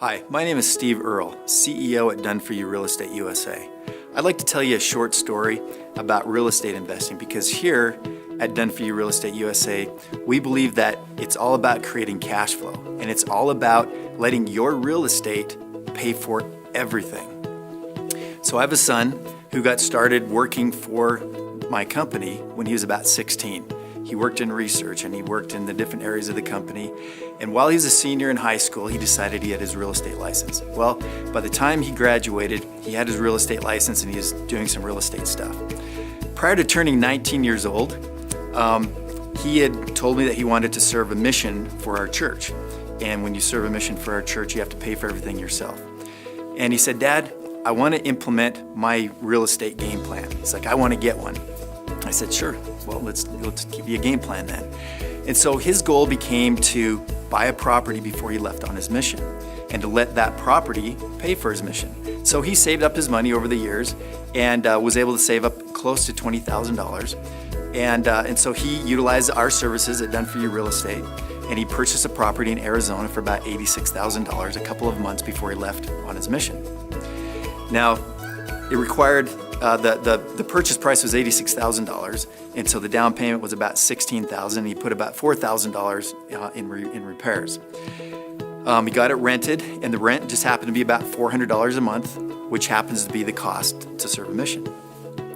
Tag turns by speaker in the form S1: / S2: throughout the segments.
S1: Hi, my name is Steve Earle, CEO at Done For You Real Estate USA. I'd like to tell you a short story about real estate investing because here at Done For You Real Estate USA, we believe that it's all about creating cash flow and it's all about letting your real estate pay for everything. So I have a son who got started working for my company when he was about 16. He worked in research and he worked in the different areas of the company. And while he was a senior in high school, he decided he had his real estate license. Well, by the time he graduated, he had his real estate license and he was doing some real estate stuff. Prior to turning 19 years old, he had told me that he wanted to serve a mission for our church. And when you serve a mission for our church, you have to pay for everything yourself. And he said, "Dad, I want to implement my real estate game plan." He's like, "I want to get one." I said, "Sure, well, let's give you a game plan then." And so his goal became to buy a property before he left on his mission and to let that property pay for his mission. So he saved up his money over the years and was able to save up close to $20,000. And so he utilized our services at Done For You Real Estate, and he purchased a property in Arizona for about $86,000 a couple of months before he left on his mission. Now, it required the purchase price was $86,000, and so the down payment was about $16,000. He put about $4,000 in repairs. He got it rented, and the rent just happened to be about $400 a month, which happens to be the cost to serve a mission.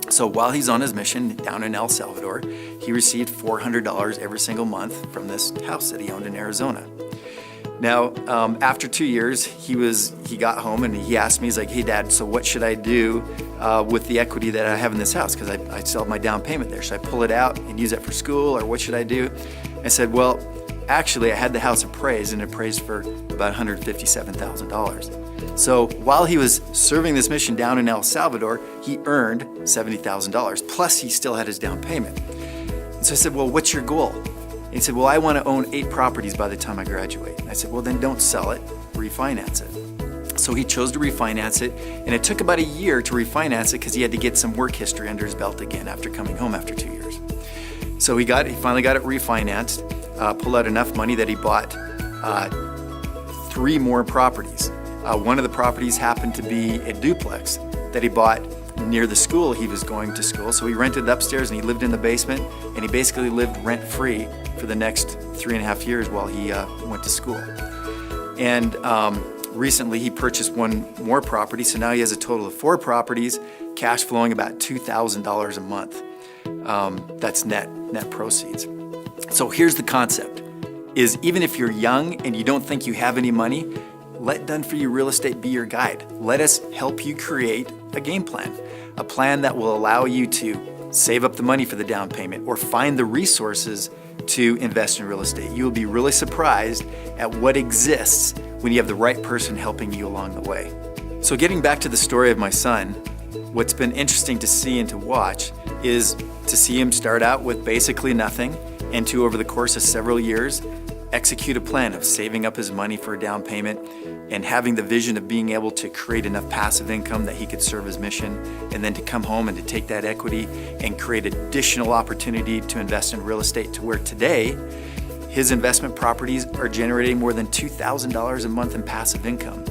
S1: So while he's on his mission down in El Salvador, he received $400 every single month from this house that he owned in Arizona. Now, after 2 years, he got home and he asked me, he's like, "Hey Dad, so what should I do with the equity that I have in this house? Because I still have my down payment there. Should I pull it out and use it for school, or what should I do?" I said, "Well, actually, I had the house appraised, and it appraised for about $157,000. So while he was serving this mission down in El Salvador, he earned $70,000, plus he still had his down payment." And so I said, "Well, what's your goal?" And he said, "Well, I want to own 8 properties by the time I graduate." And I said, "Well, then don't sell it, refinance it." So he chose to refinance it, and it took about a year to refinance it because he had to get some work history under his belt again after coming home after 2 years. So he finally got it refinanced, pulled out enough money that he bought 3 more properties. One of the properties happened to be a duplex that he bought near the school he was going to school. So he rented upstairs and he lived in the basement, and he basically lived rent-free for the next 3.5 years while he went to school. And recently he purchased 1 more property, so now he has a total of 4 properties, cash flowing about $2,000 a month. That's net proceeds. So here's the concept, is even if you're young and you don't think you have any money, let Done For You Real Estate be your guide. Let us help you create a game plan, a plan that will allow you to save up the money for the down payment or find the resources to invest in real estate. You will be really surprised at what exists when you have the right person helping you along the way. So getting back to the story of my son, what's been interesting to see and to watch is to see him start out with basically nothing and to, over the course of several years, execute a plan of saving up his money for a down payment and having the vision of being able to create enough passive income that he could serve his mission, and then to come home and to take that equity and create additional opportunity to invest in real estate, to where today his investment properties are generating more than $2,000 a month in passive income.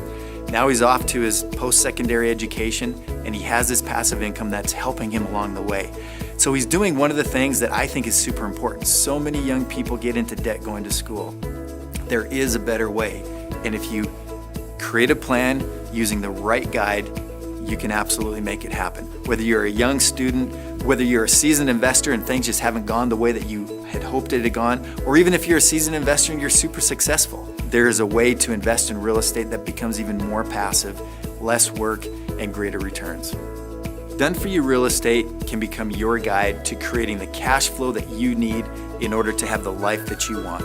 S1: Now he's off to his post-secondary education, and he has this passive income that's helping him along the way. So he's doing one of the things that I think is super important. So many young people get into debt going to school. There is a better way. And if you create a plan using the right guide, you can absolutely make it happen. Whether you're a young student, whether you're a seasoned investor and things just haven't gone the way that you had hoped it had gone, or even if you're a seasoned investor and you're super successful, there is a way to invest in real estate that becomes even more passive, less work, and greater returns. Done For You Real Estate can become your guide to creating the cash flow that you need in order to have the life that you want.